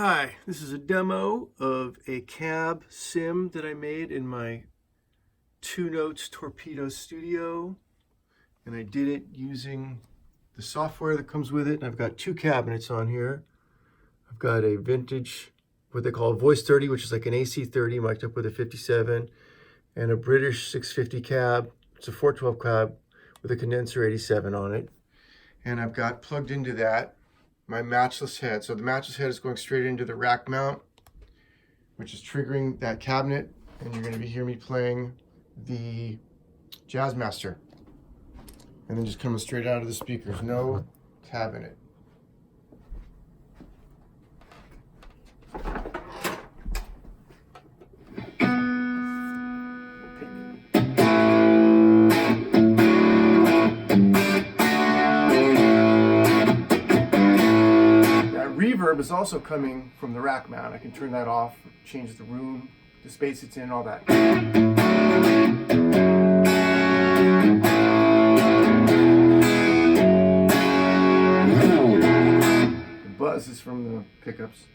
Hi, this is a demo of a cab sim that I made in my Two Notes Torpedo Studio, and I did it using the software that comes with it. I've got two cabinets on here. I've got a vintage, what they call a Voice 30, which is like an AC 30 mic'd up with a 57, and a British 650 cab. It's a 412 cab with a condenser 87 on it. And I've got plugged into that my matchless head. So the matchless head is going straight into the rack mount, which is triggering that cabinet, and you're going to be hearing me playing the Jazzmaster. And then just coming straight out of the speakers, no tab in it. Reverb is also coming from the rack mount. I can turn that off, change the room, the space it's in, all that. The buzz is from the pickups.